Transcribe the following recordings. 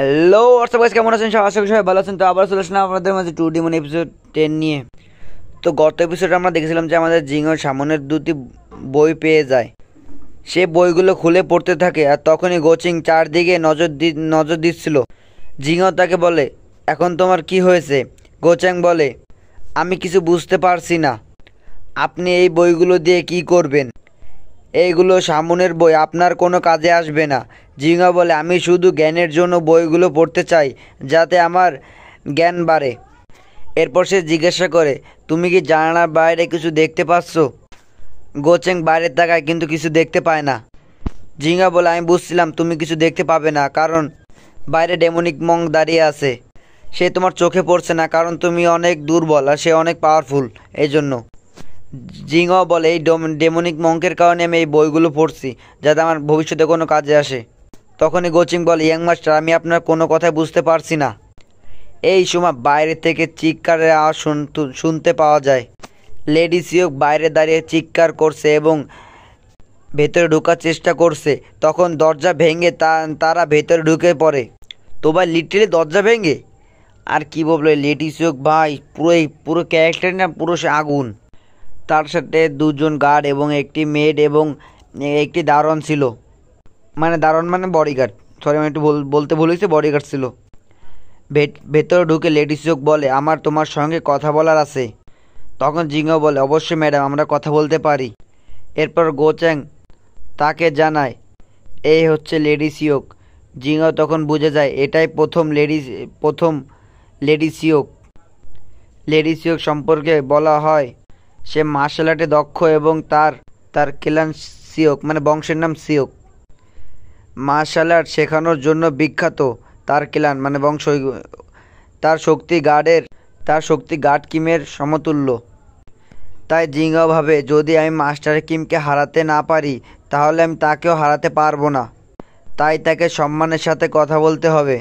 Hello WhatsApp guys, কেমন আছেন? আশা করি সবাই ভালো আছেন। তো আবার চলে আসলাম আপনাদের মাঝে 2D মন এপিসোড 10 নিয়ে। তো গত এপিসোডে আমরা দেখেছিলাম যে আমাদের জিঙ্গো সামনের দুটি বই পেয়ে যায়। সে বইগুলো খুলে পড়তে থাকে আর তখনই গোচিং চারদিকে নজর দিচ্ছিল। জিঙ্গো তাকে বলে, এখন তোমার কি হয়েছে? গোচাং বলে, আমি কিছু বুঝতে পারছি না। আপনি এই বইগুলো দিয়ে কি করবেন? এইগুলো সামনের বই, আপনার কোনো কাজে আসবে না। জিঙ্গা বলে, আমি শুধু জ্ঞানের জন্য বইগুলো পড়তে চাই, যাতে আমার জ্ঞান বাড়ে। এরপর সে জিজ্ঞাসা করে, তুমি কি জানালার বাইরে কিছু দেখতে পাচ্ছ? গোচেং বাইরে তাকায় কিন্তু কিছু দেখতে পায় না। জিঙ্গা বলে, আমি বুঝছিলাম তুমি কিছু দেখতে পাবে না, কারণ বাইরে ডেমনিক মঙ্ক দাঁড়িয়ে আছে। সে তোমার চোখে পড়ছে না, কারণ তুমি অনেক দুর্বল আর সে অনেক পাওয়ারফুল, এই জন্য। জিঙ্গা বলে, এই ডেমনিক মঙ্কের কারণে আমি এই বইগুলো পড়ছি, যাতে আমার ভবিষ্যতে কোনো কাজে আসে। তখনই গোচিং বলে, ইয়াং মাস্টার, আমি আপনার কোনো কথাই বুঝতে পারছি না। এই সময় বাইরে থেকে চিৎকারের আওয়াজ শুনতে পাওয়া যায়। লেডি সিওক বাইরে দাঁড়িয়ে চিৎকার করছে এবং ভেতরে ঢোকার চেষ্টা করছে। তখন দরজা ভেঙে তারা ভেতরে ঢুকে পড়ে। তো ভাই লিটারেলি দরজা ভেঙে আর কি বলবো, লেডি সিওক ভাই পুরো ক্যারেক্টার না, পুরো সে আগুন। তার সাথে দুজন গার্ড এবং একটি মেড এবং একটি দারোয়ান ছিল, দারোয়ান মানে বডিগার্ড, সরি আমি একটু বলতে ভুলেছি, বডিগার্ড ছিল। ভেতরে ঢুকে লেডি সিওক বলে, আমার তোমার সঙ্গে কথা বলার আছে। তখন জিঙ্গো বলে, অবশ্যই ম্যাডাম, আমরা কথা বলতে পারি। এরপর গোচ্যাং তাকে জানায়, এই হচ্ছে লেডি সিওক। জিঙ্গো তখন বুঝে যায় এটাই প্রথম লেডি সিওক। লেডি সিওক সম্পর্কে বলা হয় সে মার্শাল আর্টে দক্ষ এবং তার ক্ল্যান সিওক বংশের নাম সিওক। মার্শাল আর্ট শেখানোর জন্য বিখ্যাত। তার ক্ল্যান বংশ, তার শক্তি গার্ড কিমের সমতুল্য। তাই জিঙ্গা ভাবে, যদি আমি মাস্টার কিমকে হারাতে না পারি, তাহলে আমি তাকেও হারাতে পারবো না। তাই তাকে সম্মানের সাথে কথা বলতে হবে।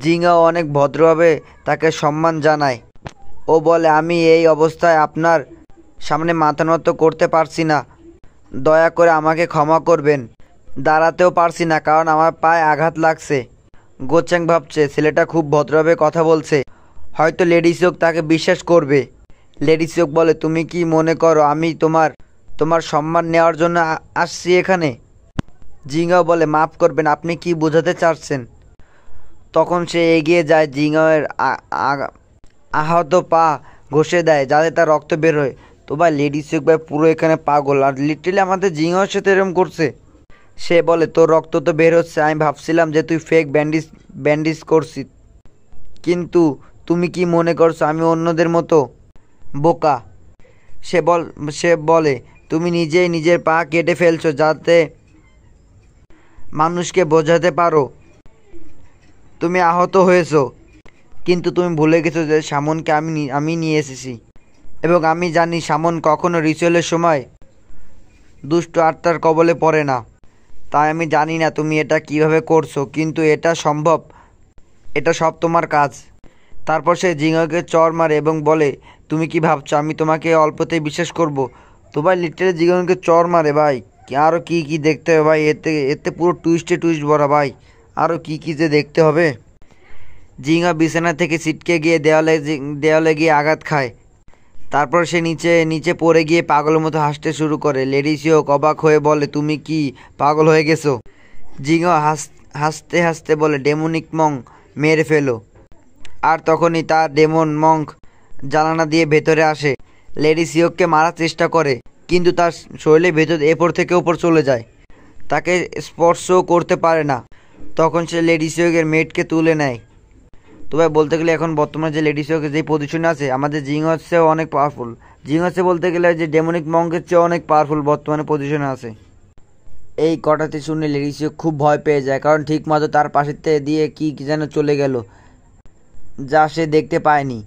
জিঙ্গাও অনেক ভদ্রভাবে তাকে সম্মান জানায়। ও বলে, আমি এই অবস্থায় আপনার সামনে মাথা নত করতে পারছি না, দয়া করে আমাকে ক্ষমা করবেন। দাঁড়াতেও পারছি না, কারণ আমার পায়ে আঘাত লাগছে। গোচ্যাং ভাবছে ছেলেটা খুব ভদ্রভাবে কথা বলছে, হয়তো লেডি সিওক তাকে বিশ্বাস করবে। লেডি সিওক বলে, তুমি কি মনে করো আমি তোমার সম্মান নেওয়ার জন্য আসছি এখানে? জিঙ্গাও বলে, মাফ করবেন, আপনি কি বোঝাতে চাচ্ছেন? তখন সে এগিয়ে যায়, জিঙ্গাওয়ের আহত পা ঘষে দেয় যাতে তার রক্ত বের হয়। তো ভাই লেডি সিওক ভাই পুরো এখানে পাগল, আর লিটারালি আমাদের জিঙ্গাওয়ের সাথে এরকম করছে। সে বলে, তোর রক্ত তো বের হচ্ছে, আমি ভাবছিলাম যে তুই ফেক ব্যান্ডেজ করছিস, কিন্তু তুমি কি মনে করছো আমি অন্যদের মতো বোকা? সে বলে, তুমি নিজেই নিজের পা কেটে ফেলছো যাতে মানুষকে বোঝাতে পারো তুমি আহত হয়েছো, কিন্তু তুমি ভুলে গেছো যে সামনকে আমি নিয়ে এসেছি, এবং আমি জানি সামন কখনো রিচুয়ালের সময় দুষ্ট আত্মার কবলে পড়ে না। তাই আমি জানি না তুমি এটা কিভাবে করছো, কিন্তু এটা সম্ভব, এটা সব তোমার কাজ। তারপর সে জিঙ্গাকে চড় মারে এবং বলে, তুমি কি ভাবছো আমি তোমাকে অল্পতেই বিশ্বাস করব? তো ভাই লিটারালি জিঙ্গাকে চড় মারে। ভাই আরও কি দেখতে হবে ভাই, এতে পুরো টুইস্ট ভরা ভাই, আরও কি যে দেখতে হবে। জিঙ্গা বিছানা থেকে ছিটকে গিয়ে দেওয়ালে গিয়ে আঘাত খায়। তারপর সে নিচে পড়ে গিয়ে পাগলের মতো হাসতে শুরু করে। লেডি সিওক অবাক হয়ে বলে, তুমি কি পাগল হয়ে গেছো? জিঙ্গা হাসতে হাসতে বলে, ডেমনিক মঙ্ক মেরে ফেলো। আর তখনই তার ডেমন মঙ্ক জানালা দিয়ে ভেতরে আসে। লেডি সিওককে মারার চেষ্টা করে, কিন্তু তার শরীরের ভেতর এপর থেকে ওপর চলে যায়, তাকে স্পর্শও করতে পারে না। তখন সে লেডি সিওকের মেটকে তুলে নেয়। তো ভাই বলতে গেলে এখন বর্তমানে যে লেডি সিওক যে পজিশনে আছে, আমাদের জিঙ্গার চেয়েও অনেক পাওয়ারফুল। জিঙ্গার চেয়ে বলতে গেলে যে ডেমনিক মঙ্কের চেয়েও অনেক পাওয়ারফুল বর্তমানে পজিশনে আছে। এই কথাটি শুনে লেডি সিওক খুব ভয় পেয়ে যায়, কারণ ঠিক মতো তার পাশের দিয়ে কি যেন চলে গেল, যা সে দেখতে পায়নি।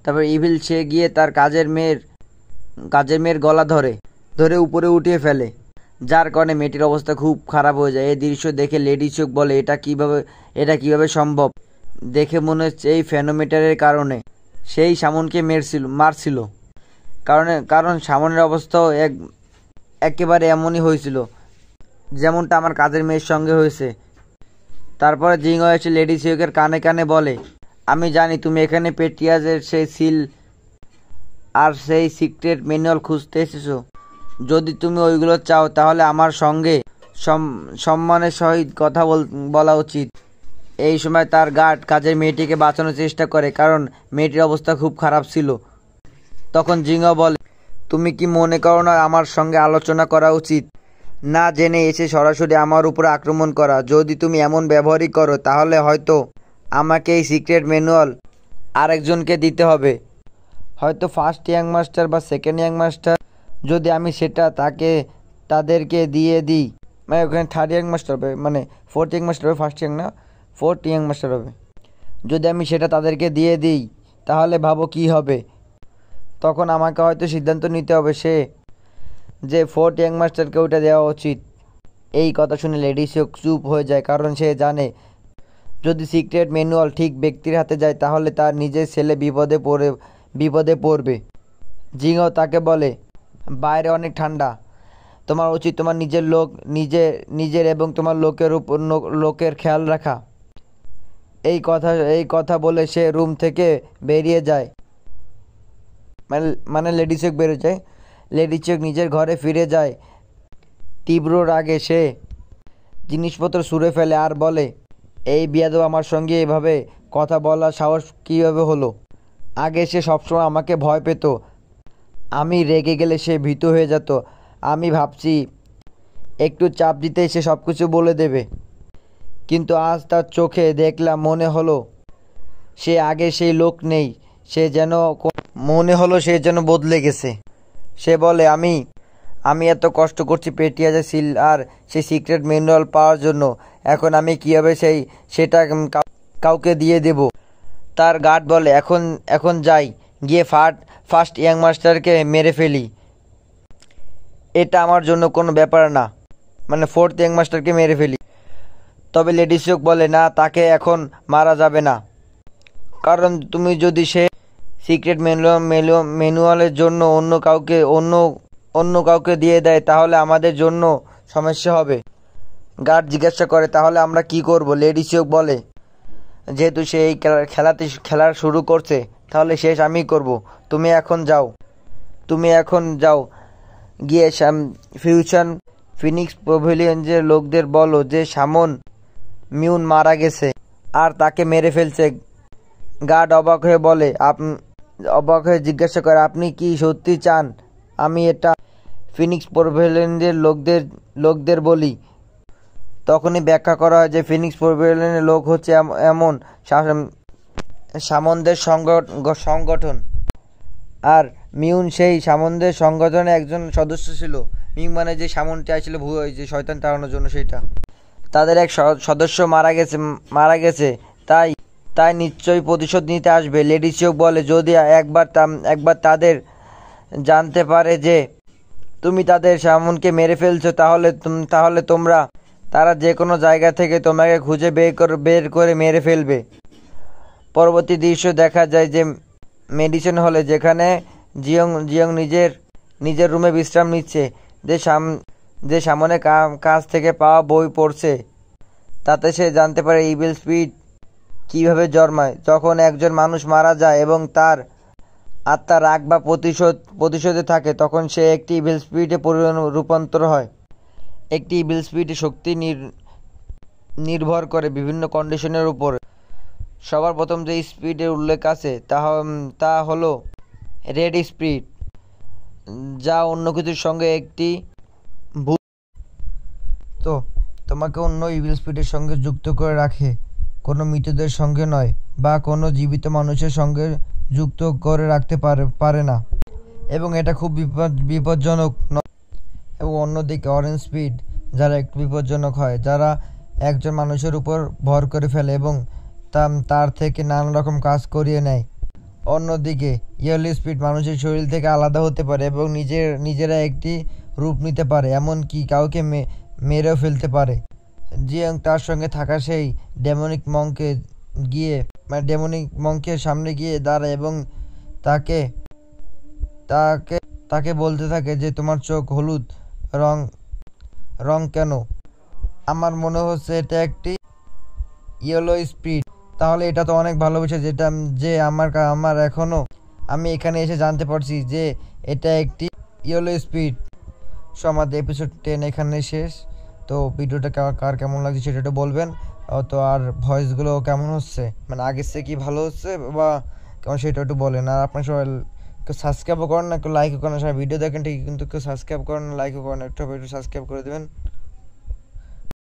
তারপর ইভিল সে গিয়ে তার কাজের মেয়ের গলা ধরে উপরে উঠিয়ে ফেলে, যার কারণে মেয়েটির অবস্থা খুব খারাপ হয়ে যায়। এই দৃশ্য দেখে লেডি সিওক বলে, এটা কিভাবে সম্ভব? দেখে মনে হচ্ছে এই ফেনোমিটারের কারণে সেই সামনকে মারছিল, কারণ সামনের অবস্থাও একেবারে এমনই হয়েছিল যেমনটা আমার কাজের মেয়ের সঙ্গে হয়েছে। তারপরে জিঙ্গো এসে লেডি সিওকের কানে কানে বলে, আমি জানি তুমি এখানে পেট্রিয়াজের সেই সিল আর সেই সিক্রেট ম্যানুয়াল খুঁজতে এসেছো। যদি তুমি ওইগুলো চাও তাহলে আমার সঙ্গে সম্মানের সহিত কথা বলা উচিত। এই সময় তার গার্ড কাজের মেয়েটিকে বাঁচানোর চেষ্টা করে, কারণ মেয়েটির অবস্থা খুব খারাপ ছিল। তখন জিঙ্গো বলে, তুমি কি মনে করো না আমার সঙ্গে আলোচনা করা উচিত, না জেনে এসে সরাসরি আমার উপর আক্রমণ করা? যদি তুমি এমন ব্যবহারই করো তাহলে হয়তো আমাকে এই সিক্রেট ম্যানুয়াল আরেকজনকে দিতে হবে, হয়তো ফার্স্ট ইয়াং মাস্টার বা সেকেন্ড ইয়াং মাস্টার। যদি আমি সেটা তাদেরকে দিয়ে দিই, মানে ওখানে থার্ড ইয়াং মাস্টার হবে, মানে ফোর্থ ইয়াং মাস্টার হবে, ফার্স্ট ইয়াং না, ফোর্থ ইয়াং মাস্টার হবে। যদি আমি সেটা তাদেরকে দিয়ে দিই তাহলে ভাবো কি হবে? তখন আমাকে হয়তো সিদ্ধান্ত নিতে হবে যে ফোর্থ ইয়াং মাস্টারকে ওইটা দেওয়া উচিত। এই কথা শুনে লেডি সিওক চুপ হয়ে যায়, কারণ সে জানে যদি সিক্রেট ম্যানুয়াল ঠিক ব্যক্তির হাতে যায় তাহলে তার নিজের ছেলে বিপদে পড়বে। জিঙ্গো তাকে বলে, বাইরে অনেক ঠান্ডা, তোমার উচিত তোমার নিজের এবং তোমার লোকের খেয়াল রাখা। এই কথা বলে সে রুম থেকে বেরিয়ে যায়, মানে লেডি সিওক বেরিয়ে যায়। লেডি সিওক নিজের ঘরে ফিরে যায়। তীব্র রাগে সে জিনিসপত্র ছুঁড়ে ফেলে আর বলে, এই বিয়াদব আমার সঙ্গে এভাবে কথা বলার সাহস কীভাবে হলো? আগে সে সবসময় আমাকে ভয় পেত, আমি রেগে গেলে সে ভীত হয়ে যেত। আমি ভাবছি একটু চাপ দিতেই সে সব কিছু বলে দেবে, কিন্তু আজ তার চোখে দেখলাম মনে হলো সে আগে সেই লোক নেই। সে যেন বদলে গেছে। সে বলে, আমি এত কষ্ট করছি পেট্রিয়াজের সিল আর সেই সিক্রেট ম্যানুয়াল পাওয়ার জন্য, এখন আমি কীভাবে সেটা কাউকে দিয়ে দেব? তার গার্ড বলে, এখন যাই, গিয়ে ফার্স্ট ইয়াং মাস্টারকে মেরে ফেলি। এটা আমার জন্য কোনো ব্যাপার না, মানে ফোর্থ ইয়াং মাস্টারকে মেরে ফেলি। তবে লেডি সিওক বলে, না, তাকে এখন মারা যাবে না, কারণ তুমি যদি সে সিক্রেট ম্যানুয়ালের জন্য অন্য কাউকে দিয়ে দেয় তাহলে আমাদের জন্য সমস্যা হবে। গার্ড জিজ্ঞাসা করে, তাহলে আমরা কি করব? লেডি সিওক বলে, যেহেতু সে এই খেলা শুরু করছে তাহলে শেষ আমিই করব। তুমি এখন যাও গিয়ে ফিনিক্স প্যাভিলিয়নের লোকদের বলো যে শামন মিউন মারা গেছে আর তাকে মেরে ফেলছে। গার্ড অবাক হয়ে জিজ্ঞাসা করে, আপনি কি সত্যি চান আমি এটা ফিনিক্স প্যাভিলিয়নের লোকদের বলি? তখনই ব্যাখ্যা করা হয় যে ফিনিক্স প্যাভিলিয়নের লোক হচ্ছে এমন সামনদের সংগঠন, আর মিউন সেই সামনদের সংগঠনের একজন সদস্য ছিল। মিউন মানে যে সামনটি আসছিল যে শয়তান তাড়ানোর জন্য, সেইটা তাদের এক সদস্য মারা গেছে, তাই নিশ্চয়ই প্রতিশোধ নিতে আসবে। লেডি সিওক বলে, যদি একবার তাদের জানতে পারে যে তুমি তাদের সামনকে মেরে ফেলছো তাহলে তারা যে কোনো জায়গা থেকে তোমাকে খুঁজে বের করে মেরে ফেলবে। পরবর্তী দৃশ্য দেখা যায় যে মেডিসিন হলে, যেখানে জিয়ং নিজের রুমে বিশ্রাম নিচ্ছে। যে সামনে কাছ থেকে পাওয়া বই পড়ছে, তাতে সে জানতে পারে ইভিল স্পিরিট কীভাবে জন্মায়। যখন একজন মানুষ মারা যায় এবং তার আত্মা রাগ বা প্রতিশোধে থাকে, তখন সে একটি ইভিল স্পিরিটে রূপান্তর হয়। একটি ইভিল স্পিরিটের শক্তি নির্ভর করে বিভিন্ন কন্ডিশনের উপর। সবার প্রথম যে স্পিরিটের উল্লেখ আছে তা হলো রেড স্পিরিট, যা অন্য কিছুর সঙ্গে একটি তো তোমাকে অন্য ইভিল স্পিরিটের সঙ্গে যুক্ত করে রাখে, কোনো মৃতদের সঙ্গে নয় বা কোনো জীবিত মানুষের সঙ্গে যুক্ত করে রাখতে পারে না, এবং এটা খুব বিপজ্জনক নয়। এবং অন্যদিকে অরেঞ্জ স্পিরিট, যারা একটু বিপজ্জনক হয়, যারা একজন মানুষের উপর ভর করে ফেলে এবং তার থেকে নানা রকম কাজ করিয়ে নেয়। অন্যদিকে ইয়েলো স্পিরিট মানুষের শরীর থেকে আলাদা হতে পারে এবং নিজেরা একটি রূপ নিতে পারে, এমনকি কাউকে মেরেও ফেলতে পারে। জিয়ং তার সঙ্গে থাকা সেই ডেমনিক মঙ্কের সামনে গিয়ে দাঁড়ায় এবং তাকে বলতে থাকে যে তোমার চোখ হলুদ রং কেন? আমার মনে হচ্ছে এটা একটি ইয়েলো স্পিড, তাহলে এটা তো অনেক ভালো বিষয়, যেটা যে আমার এখনও আমি এখানে এসে জানতে পারছি যে এটা একটি ইয়েলো স্পিড। সো আমাদের এপিসোড 10 এখানে শেষ। তো ভিডিওটা কার কেমন লাগছে সেটা একটু বলবেন। তো আর ভয়েসগুলো কেমন হচ্ছে, মানে আগের থেকে কি ভালো হচ্ছে বা কেমন সেটা একটু বলেন। আর আপনার সবাই কেউ সাবস্ক্রাইবও করেন না, কেউ লাইকও করেন না, সবাই ভিডিও দেখেন ঠিকই কিন্তু কেউ সাবস্ক্রাইব করেন না, লাইকও করেন, একটু সাবস্ক্রাইব করে দেবেন।